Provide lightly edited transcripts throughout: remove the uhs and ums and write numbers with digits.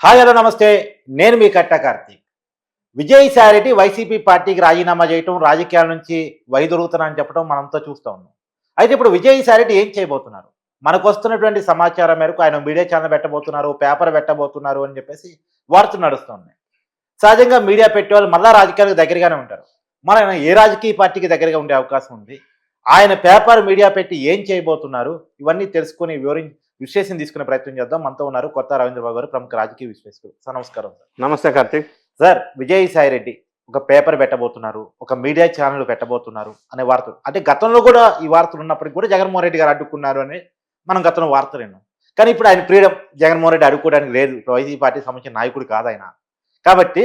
Hi hello నమస్తే. నేను మీ కట్ట కార్తీక్. విజయసాయిరెడ్డి వైసీపీ పార్టీకి రాజీనామా చేయటం, రాజకీయాల నుంచి వైదొలుగుతున్నా అని చెప్పడం మనంతా చూస్తూ ఉన్నాం. అయితే ఇప్పుడు విజయసాయిరెడ్డి ఏం చేయబోతున్నారు? మనకు వస్తున్నటువంటి సమాచారం మేరకు ఆయన మీడియా ఛానల్ పెట్టబోతున్నారు, పేపర్ పెట్టబోతున్నారు అని చెప్పేసి వార్తలు నడుస్తున్నాయి. సహజంగా మీడియా పెట్టేవాళ్ళు మళ్ళా రాజకీయాలకు దగ్గరగానే ఉంటారు. మన ఏ రాజకీయ పార్టీకి దగ్గరగా ఉండే అవకాశం ఉంది? ఆయన పేపర్ మీడియా పెట్టి ఏం చేయబోతున్నారు? ఇవన్నీ తెలుసుకుని విశ్లేషణ తీసుకునే ప్రయత్నం చేద్దాం. మనతో ఉన్నారు కొత్త రవీంద్రబాబు గారు, ప్రముఖ రాజకీయ విశ్లేషకులు. సార్ నమస్కారం. సార్ నమస్తే కార్తీక్. సార్, విజయసాయిరెడ్డి ఒక పేపర్ పెట్టబోతున్నారు, ఒక మీడియా ఛానల్ పెట్టబోతున్నారు అనే వార్తలు, అంటే గతంలో కూడా ఈ వార్తలు ఉన్నప్పటికీ కూడా జగన్మోహన్ రెడ్డి గారు అడ్డుకున్నారు అని మనం గతంలో వార్తలు విన్నాం. కానీ ఇప్పుడు ఆయన ఫ్రీడమ్, జగన్మోహన్ రెడ్డి అడ్డుకోవడానికి లేదు, వైసీపీ పార్టీకి సంబంధించిన నాయకుడు కాదు ఆయన. కాబట్టి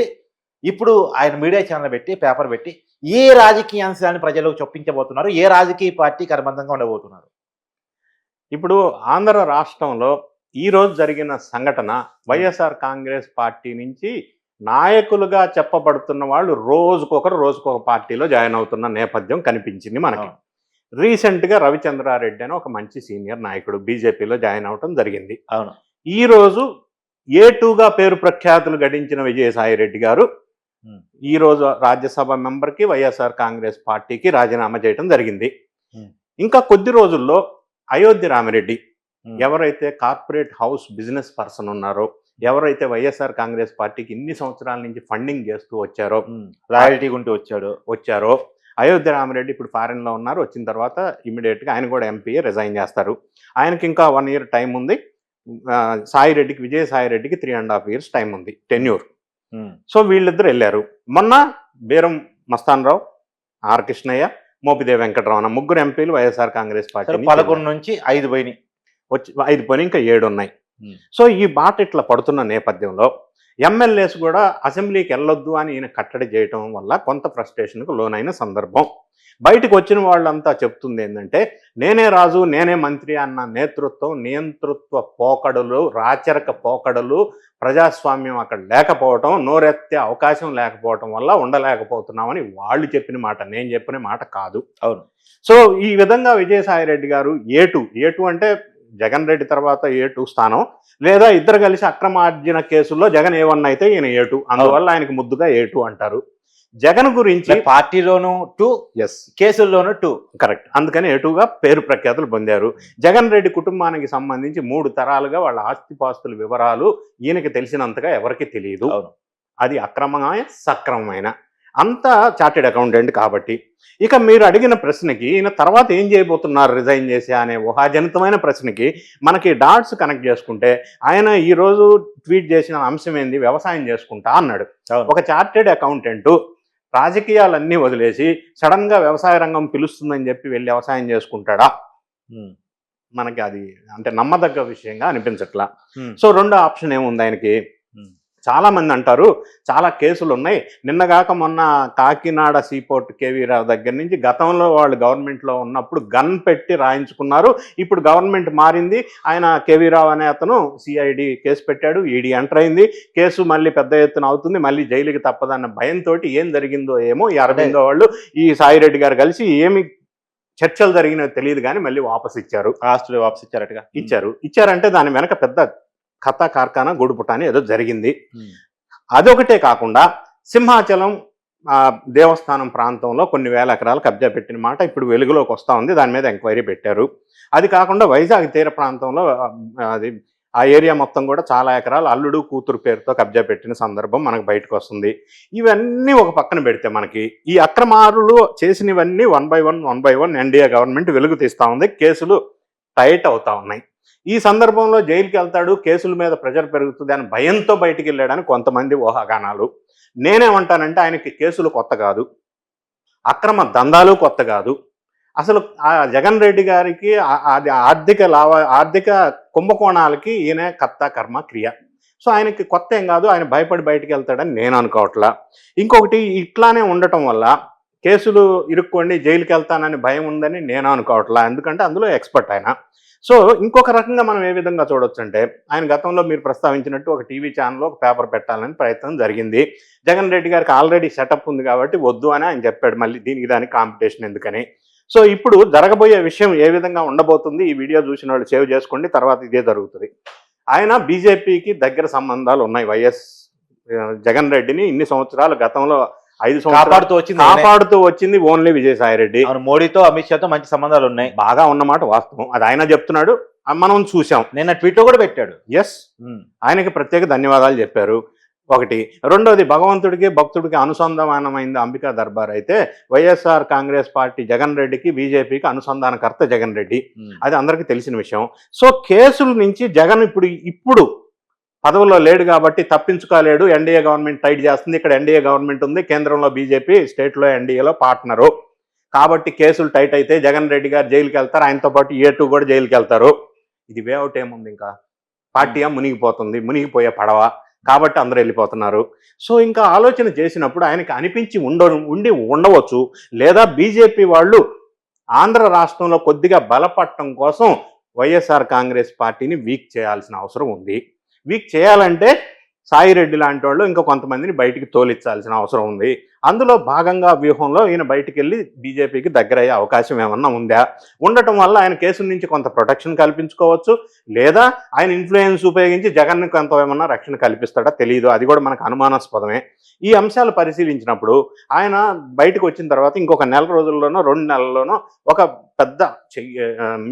ఇప్పుడు ఆయన మీడియా ఛానల్ పెట్టి పేపర్ పెట్టి ఏ రాజకీయ అంశాన్ని ప్రజలకు చొప్పించబోతున్నారు, ఏ రాజకీయ పార్టీకి అనుబంధంగా ఉండబోతున్నారు? ఇప్పుడు ఆంధ్ర రాష్ట్రంలో ఈరోజు జరిగిన సంఘటన వైఎస్ఆర్ కాంగ్రెస్ పార్టీ నుంచి నాయకులుగా చెప్పబడుతున్న వాళ్ళు రోజుకొక పార్టీలో జాయిన్ అవుతున్న నేపథ్యం కనిపించింది మనకి. రీసెంట్గా రవిచంద్రారెడ్డి అని ఒక మంచి సీనియర్ నాయకుడు బీజేపీలో జాయిన్ అవటం జరిగింది. అవును. ఈరోజు A2గా పేరు ప్రఖ్యాతులు గడించిన విజయసాయిరెడ్డి గారు ఈరోజు రాజ్యసభ మెంబర్కి వైఎస్ఆర్ కాంగ్రెస్ పార్టీకి రాజీనామా చేయడం జరిగింది. ఇంకా కొద్ది రోజుల్లో అయోధ్య రామిరెడ్డి, ఎవరైతే కార్పొరేట్ హౌస్ బిజినెస్ పర్సన్ ఉన్నారో, ఎవరైతే వైఎస్ఆర్ కాంగ్రెస్ పార్టీకి ఇన్ని సంవత్సరాల నుంచి ఫండింగ్ చేస్తూ వచ్చారో, రాయల్టీ ఉంటూ వచ్చారో అయోధ్య రామిరెడ్డి ఇప్పుడు ఫారెన్లో ఉన్నారు. వచ్చిన తర్వాత ఇమీడియట్గా ఆయన కూడా ఎంపీఏ రిజైన్ చేస్తారు. ఆయనకి ఇంకా 1 year టైం ఉంది. సాయిరెడ్డికి, విజయసాయిరెడ్డికి 3.5 years టైం ఉంది, టెన్యూర్. సో వీళ్ళిద్దరు వెళ్ళారు. మొన్న బీరం మస్తాన్ రావు, ఆర్ కృష్ణయ్య, మోపిదేవి వెంకటరామణ, ముగ్గురు ఎంపీలు వైఎస్ఆర్ కాంగ్రెస్ పార్టీ 11 నుంచి 5 పోయినాయి. 5 పోయి ఇంకా 7 ఉన్నాయి. సో ఈ బాట ఇట్లా పడుతున్న నేపథ్యంలో ఎమ్మెల్యేస్ కూడా అసెంబ్లీకి వెళ్ళొద్దు అని ఈయన కట్టడి చేయటం వల్ల కొంత ఫ్రస్ట్రేషన్కు లోనైన సందర్భం. బయటకు వచ్చిన వాళ్ళంతా చెప్తుంది ఏంటంటే, నేనే రాజు నేనే మంత్రి అన్న నియంతృత్వ పోకడలు, రాచరిక పోకడలు, ప్రజాస్వామ్యం అక్కడ లేకపోవటం, నోరెత్తే అవకాశం లేకపోవటం వల్ల ఉండలేకపోతున్నామని వాళ్ళు చెప్పిన మాట, నేను చెప్పిన మాట కాదు. అవును. సో ఈ విధంగా విజయసాయిరెడ్డి గారు A2 అంటే జగన్ రెడ్డి తర్వాత A2 స్థానం, లేదా ఇద్దరు కలిసి అక్రమార్జన కేసుల్లో జగన్ A1 అయితే ఈయన A2, అందువల్ల ఆయనకు ముద్దుగా A2 అంటారు. జగన్ గురించి పార్టీలోనూ 2, కేసుల్లోనూ 2, కరెక్ట్. అందుకని A2గా పేరు ప్రఖ్యాతులు పొందారు. జగన్ రెడ్డి కుటుంబానికి సంబంధించి 3 తరాలుగా వాళ్ళ ఆస్తిపాస్తుల వివరాలు ఈయనకి తెలిసినంతగా ఎవరికి తెలియదు. అది అక్రమమైన సక్రమమైన అంతా చార్టెడ్ అకౌంటెంట్ కాబట్టి. ఇక మీరు అడిగిన ప్రశ్నకి, ఈయన తర్వాత ఏం చేయబోతున్నారు రిజైన్ చేసి అనే ఊహాజనితమైన ప్రశ్నకి మనకి డాట్స్ కనెక్ట్ చేసుకుంటే, ఆయన ఈరోజు ట్వీట్ చేసిన అంశం ఏంది, వ్యవసాయం చేసుకుంటా అన్నాడు. ఒక చార్టెడ్ అకౌంటెంట్ రాజకీయాలన్నీ వదిలేసి సడన్గా వ్యవసాయ రంగం పిలుస్తుందని చెప్పి వెళ్ళి వ్యవసాయం చేసుకుంటాడా? మనకి అది అంటే నమ్మదగ్గ విషయంగా అనిపించట్లా. సో రెండో ఆప్షన్ ఏముంది ఆయనకి? చాలా మంది అంటారు చాలా కేసులు ఉన్నాయి. నిన్నగాక మొన్న కాకినాడ సీపోర్ట్ కేవీ రావు దగ్గర నుంచి గతంలో వాళ్ళు గవర్నమెంట్లో ఉన్నప్పుడు గన్ పెట్టి రాయించుకున్నారు. ఇప్పుడు గవర్నమెంట్ మారింది, ఆయన కేవీ రావు అనే అతను సిఐడి కేసు పెట్టాడు, ఈడీ ఎంటర్ అయింది, కేసు మళ్ళీ పెద్ద ఎత్తున అవుతుంది, మళ్ళీ జైలుకి తప్పదన్న భయంతో ఏం జరిగిందో ఏమో ఈ అరవిందో వాళ్ళు ఈ సాయిరెడ్డి గారు కలిసి ఏమి చర్చలు జరిగినో తెలియదు కానీ మళ్ళీ వాపసు ఇచ్చారు. ఆస్తులు వాపసు ఇచ్చారటగా. ఇచ్చారంటే దాని వెనక పెద్ద కథ కార్ఖానా గొడుపుటాని ఏదో జరిగింది. అదొకటే కాకుండా సింహాచలం దేవస్థానం ప్రాంతంలో కొన్ని వేల ఎకరాలు కబ్జా పెట్టిన మాట ఇప్పుడు వెలుగులోకి వస్తూ ఉంది. దాని మీద ఎంక్వైరీ పెట్టారు. అది కాకుండా వైజాగ్ తీర ప్రాంతంలో అది ఆ ఏరియా మొత్తం కూడా చాలా ఎకరాలు అల్లుడు కూతురు పేరుతో కబ్జా పెట్టిన సందర్భం మనకు బయటకు వస్తుంది. ఇవన్నీ ఒక పక్కన పెడితే మనకి ఈ అక్రమారులు చేసినవన్నీ 1 by 1 ఎన్డీఏ గవర్నమెంట్ వెలుగు తీస్తూ ఉంది. కేసులు టైట్ అవుతా ఉన్నాయి. ఈ సందర్భంలో జైలుకి వెళ్తాడు, కేసుల మీద ప్రెషర్ పెరుగుతుంది అని భయంతో బయటికి వెళ్ళాడని కొంతమంది ఊహాగానాలు. నేనేమంటానంటే ఆయనకి కేసులు కొత్త కాదు, అక్రమ దందాలు కొత్త కాదు. అసలు ఆ జగన్ రెడ్డి గారికి అది ఆర్థిక కుంభకోణాలకి ఈయన కర్త కర్మ క్రియ. సో ఆయనకి కొత్త ఏం కాదు, ఆయన భయపడి బయటికి వెళ్తాడని నేను అనుకోవట్లా. ఇంకొకటి, ఇట్లానే ఉండటం వల్ల కేసులు ఇరుక్కోండి జైలుకి వెళ్తానని భయం ఉందని నేను అనుకోవట్లా, ఎందుకంటే అందులో ఎక్స్పర్ట్ ఆయన. సో ఇంకొక రకంగా మనం ఏ విధంగా చూడొచ్చు అంటే, ఆయన గతంలో మీరు ప్రస్తావించినట్టు ఒక టీవీ ఛానల్లో ఒక పేపర్ పెట్టాలని ప్రయత్నం జరిగింది. జగన్ రెడ్డి గారికి ఆల్రెడీ సెటప్ ఉంది కాబట్టి వద్దు అని ఆయన చెప్పాడు, మళ్ళీ దానికి కాంపిటీషన్ ఎందుకని. సో ఇప్పుడు జరగబోయే విషయం ఏ విధంగా ఉండబోతుంది, ఈ వీడియో చూసిన వాళ్ళు సేవ్ చేసుకోండి, తర్వాత ఇదే జరుగుతుంది. ఆయన బీజేపీకి దగ్గర సంబంధాలు ఉన్నాయి. జగన్ రెడ్డిని ఇన్ని సంవత్సరాలు గతంలో 5 సంవత్సరాలు కాపాడుతూ వచ్చింది ఓన్లీ విజయసాయిరెడ్డి. మోడీతో అమిత్ షాతో మంచి సంబంధాలు ఉన్నాయి, బాగా ఉన్నమాట వాస్తవం. అది ఆయన చెప్తున్నాడు, మనం చూసాం. నిన్న ట్వీట్ కూడా పెట్టాడు. ఎస్, ఆయనకి ప్రత్యేక ధన్యవాదాలు చెప్పారు. ఒకటి. రెండోది, భగవంతుడికి భక్తుడికి అనుసంధానమైంది అంబికా దర్బార్ అయితే వైఎస్ఆర్ కాంగ్రెస్ పార్టీ జగన్ రెడ్డికి బీజేపీకి అనుసంధానకర్త జగన్ రెడ్డి. అది అందరికీ తెలిసిన విషయం. సో కేసుల నుంచి జగన్ ఇప్పుడు పదవుల్లో లేడు కాబట్టి తప్పించుకోలేడు. ఎన్డీఏ గవర్నమెంట్ టైట్ చేస్తుంది. ఇక్కడ ఎన్డీఏ గవర్నమెంట్ ఉంది, కేంద్రంలో బీజేపీ, స్టేట్లో ఎన్డీఏలో పార్ట్నరు. కాబట్టి కేసులు టైట్ అయితే జగన్ రెడ్డి గారు జైలుకి వెళ్తారు, ఆయనతో పాటు A2 కూడా జైలుకి వెళ్తారు. ఇది వేఅవుట్ ఏముంది, ఇంకా పార్టీ మునిగిపోతుంది, మునిగిపోయే పడవ కాబట్టి అందరూ వెళ్ళిపోతున్నారు. సో ఇంకా ఆలోచన చేసినప్పుడు ఆయనకి అనిపించి ఉండవచ్చు, లేదా బీజేపీ వాళ్ళు ఆంధ్ర రాష్ట్రంలో కొద్దిగా బలపడటం కోసం వైఎస్ఆర్ కాంగ్రెస్ పార్టీని వీక్ చేయాల్సిన అవసరం ఉంది. వీక్ చేయాలంటే సాయిరెడ్డి లాంటి వాళ్ళు ఇంకా కొంతమందిని బయటికి తోలించాల్సిన అవసరం ఉంది. అందులో భాగంగా వ్యూహంలో ఈయన బయటికి వెళ్ళి బీజేపీకి దగ్గరయ్యే అవకాశం ఏమన్నా ఉందా? ఉండటం వల్ల ఆయన కేసుల నుంచి కొంత ప్రొటెక్షన్ కల్పించుకోవచ్చు, లేదా ఆయన ఇన్ఫ్లుయెన్స్ ఉపయోగించి జగన్ కొంత ఏమన్నా రక్షణ కల్పిస్తాడా తెలియదు. అది కూడా మనకు అనుమానాస్పదమే. ఈ అంశాలు పరిశీలించినప్పుడు ఆయన బయటకు వచ్చిన తర్వాత ఇంకొక 4 రోజుల్లోనో 2 నెలల్లోనో ఒక పెద్ద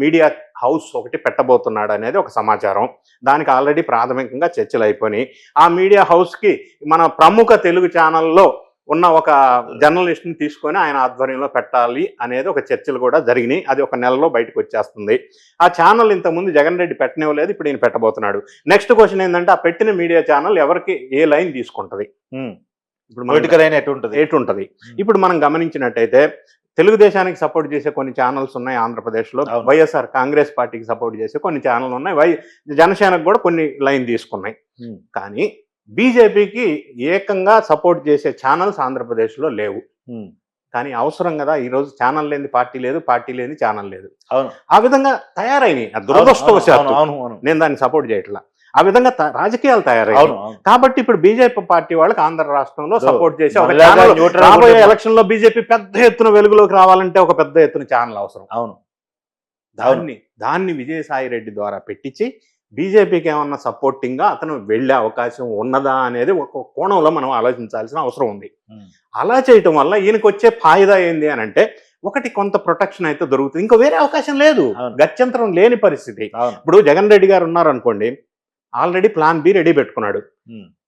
మీడియా హౌస్ ఒకటి పెట్టబోతున్నాడు అనేది ఒక సమాచారం. దానికి ఆల్రెడీ ప్రాథమికంగా చర్చలు అయిపోయినాయి. ఆ మీడియా హౌస్కి మన ప్రముఖ తెలుగు ఛానల్లో ఉన్న ఒక జర్నలిస్ట్ని తీసుకొని ఆయన ఆధ్వర్యంలో పెట్టాలి అనేది ఒక చర్చలు కూడా జరిగినాయి. అది ఒక నెలలో బయటకు వచ్చేస్తుంది. ఆ ఛానల్ ఇంతకుముందు జగన్ రెడ్డి పెట్టనివ్వలేదు, ఇప్పుడు ఈయన పెట్టబోతున్నాడు. నెక్స్ట్ క్వశ్చన్ ఏంటంటే, ఆ పెట్టిన మీడియా ఛానల్ ఎవరికి ఏ లైన్ తీసుకుంటుంది? ఇప్పుడు ఎటుంటది? ఇప్పుడు మనం గమనించినట్టయితే తెలుగుదేశానికి సపోర్ట్ చేసే కొన్ని ఛానల్స్ ఉన్నాయి ఆంధ్రప్రదేశ్లో, వైఎస్ఆర్ కాంగ్రెస్ పార్టీకి సపోర్ట్ చేసే కొన్ని ఛానల్ ఉన్నాయి, జనసేనకు కూడా కొన్ని లైన్ తీసుకున్నాయి. కానీ బీజేపీకి ఏకంగా సపోర్ట్ చేసే ఛానల్స్ ఆంధ్రప్రదేశ్లో లేవు. కానీ అవసరం కదా, ఈరోజు ఛానల్ లేని పార్టీ లేదు, పార్టీ లేని ఛానల్ లేదు. ఆ విధంగా తయారైనాయి. దురదృష్టవశాత్తు, నేను దాన్ని సపోర్ట్ చేయట్లా. ఆ విధంగా రాజకీయాలు తయారయ్యాయి. కాబట్టి ఇప్పుడు బీజేపీ పార్టీ వాళ్ళకి ఆంధ్ర రాష్ట్రంలో సపోర్ట్ చేసి రాబోయే ఎలక్షన్ లో బీజేపీ పెద్ద ఎత్తున వెలుగులోకి రావాలంటే ఒక పెద్ద ఎత్తున ఛానల్ అవసరం. దాన్ని విజయసాయి రెడ్డి ద్వారా పెట్టించి బీజేపీకి ఏమన్నా సపోర్టింగ్ గా అతను వెళ్లే అవకాశం ఉన్నదా అనేది ఒక కోణంలో మనం ఆలోచించాల్సిన అవసరం ఉంది. అలా చేయటం వల్ల ఈయనకు వచ్చే ఫాయిదా ఏంది అని అంటే, ఒకటి కొంత ప్రొటెక్షన్ అయితే దొరుకుతుంది, ఇంకా వేరే అవకాశం లేదు, గత్యంతరం లేని పరిస్థితి. ఇప్పుడు జగన్ రెడ్డి గారు ఉన్నారు అనుకోండి, ఆల్రెడీ ప్లాన్ బి రెడీ పెట్టుకున్నాడు.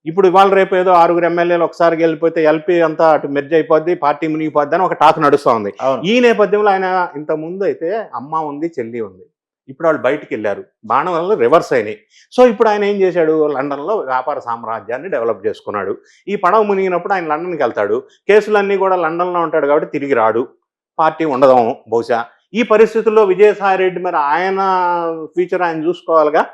ఇప్పుడు ఇవాళ రేపు ఏదో 6 ఎమ్మెల్యేలు ఒకసారి వెళ్ళిపోతే ఎల్పీ అంతా అటు మెర్జ్ అయిపోద్ది, పార్టీ మునిగిపోద్ది అని ఒక టాక్ నడుస్తూ ఉంది. ఈ నేపథ్యంలో ఆయన ఇంత ముందు అయితే అమ్మ ఉంది, చెల్లి ఉంది, ఇప్పుడు వాళ్ళు బయటికి వెళ్ళారు, బాణం వల్ల రివర్స్ అయినాయి. సో ఇప్పుడు ఆయన ఏం చేశాడు, లండన్లో వ్యాపార సామ్రాజ్యాన్ని డెవలప్ చేసుకున్నాడు. ఈ పడవ మునిగినప్పుడు ఆయన లండన్కి వెళ్తాడు, కేసులన్నీ కూడా లండన్లో ఉంటాడు కాబట్టి తిరిగి రాడు, పార్టీ ఉండదు బహుశా. ఈ పరిస్థితుల్లో విజయసాయిరెడ్డి మరి ఆయన ఫ్యూచర్ ఆయన చూసుకోవాలిగా.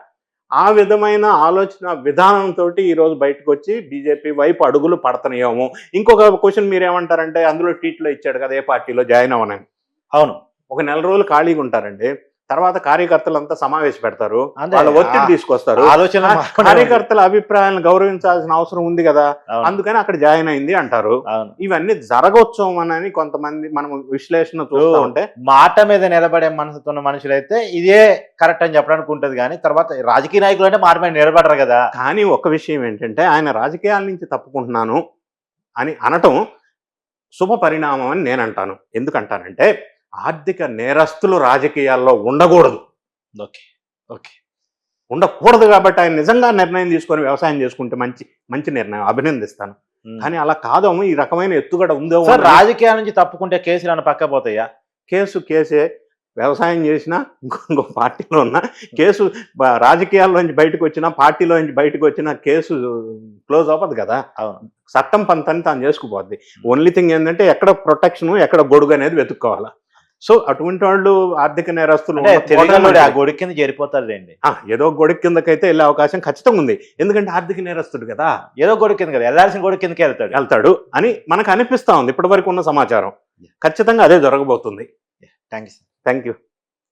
ఆ విధమైన ఆలోచన విధానంతో ఈరోజు బయటకు వచ్చి బీజేపీ వైపు అడుగులు పడుతున్నాయేమో. ఇంకొక క్వశ్చన్ మీరేమంటారంటే, అందులో ట్వీట్లో ఇచ్చాడు కదా ఏ పార్టీలో జాయిన్ అవ్వనని. అవును, ఒక 4 రోజులు ఖాళీగా ఉంటారండి, తర్వాత కార్యకర్తలంతా సమావేశ పెడతారు, వాళ్ళ ఒత్తిడి తీసుకొస్తారు, కార్యకర్తల అభిప్రాయాలను గౌరవించాల్సిన అవసరం ఉంది కదా, అందుకని అక్కడ జాయిన్ అయింది అంటారు. ఇవన్నీ జరగవచ్చు అని కొంతమంది మనం విశ్లేషణ చూస్తూ ఉంటే, మాట మీద నిలబడే మనసుతున్న మనుషులైతే ఇదే కరెక్ట్ అని చెప్పడానికి ఉంటది. కానీ తర్వాత రాజకీయ నాయకులు అంటే మాట మీద నిలబడరు కదా. కానీ ఒక విషయం ఏంటంటే, ఆయన రాజకీయాల నుంచి తప్పుకుంటున్నాను అని అనటం శుభ పరిణామం అని నేను అంటాను. ఎందుకంటానంటే, ఆర్థిక నేరస్తులు రాజకీయాల్లో ఉండకూడదు. ఉండకూడదు కాబట్టి ఆయన నిజంగా నిర్ణయం తీసుకొని వ్యవసాయం చేసుకుంటే మంచి నిర్ణయం, అభినందిస్తాను. కానీ అలా కాదు, ఈ రకమైన ఎత్తుగడ ఉందో. రాజకీయాల నుంచి తప్పుకుంటే కేసులు అన్న పక్క పోతాయా? కేసే, వ్యవసాయం చేసినా ఇంకో పార్టీలో ఉన్న కేసు, రాజకీయాల్లోంచి బయటకు వచ్చినా పార్టీలోంచి బయటకు వచ్చినా కేసు క్లోజ్ అవ్వదు కదా. చట్టం పంతని తాను చేసుకుపోద్ది. ఓన్లీ థింగ్ ఏంటంటే, ఎక్కడ ప్రొటెక్షన్ ఎక్కడ గొడుగు అనేది వెతుక్కోవాలా. సో అటువంటి వాళ్ళు ఆర్థిక నేరస్తులు గొడుగు కింద చేరిపోతారు అండి. ఏదో గొడుగు కిందకైతే వెళ్ళే అవకాశం ఖచ్చితంగా ఉంది, ఎందుకంటే ఆర్థిక నేరస్తుడు కదా. ఏదో గొడుగు కింద కదా, వెళ్ళాల్సిన గొడుగు కిందకి వెళ్తాడు అని మనకు అనిపిస్తా ఉంది. ఇప్పటి వరకు ఉన్న సమాచారం ఖచ్చితంగా అదే జరగబోతుంది. Thank you.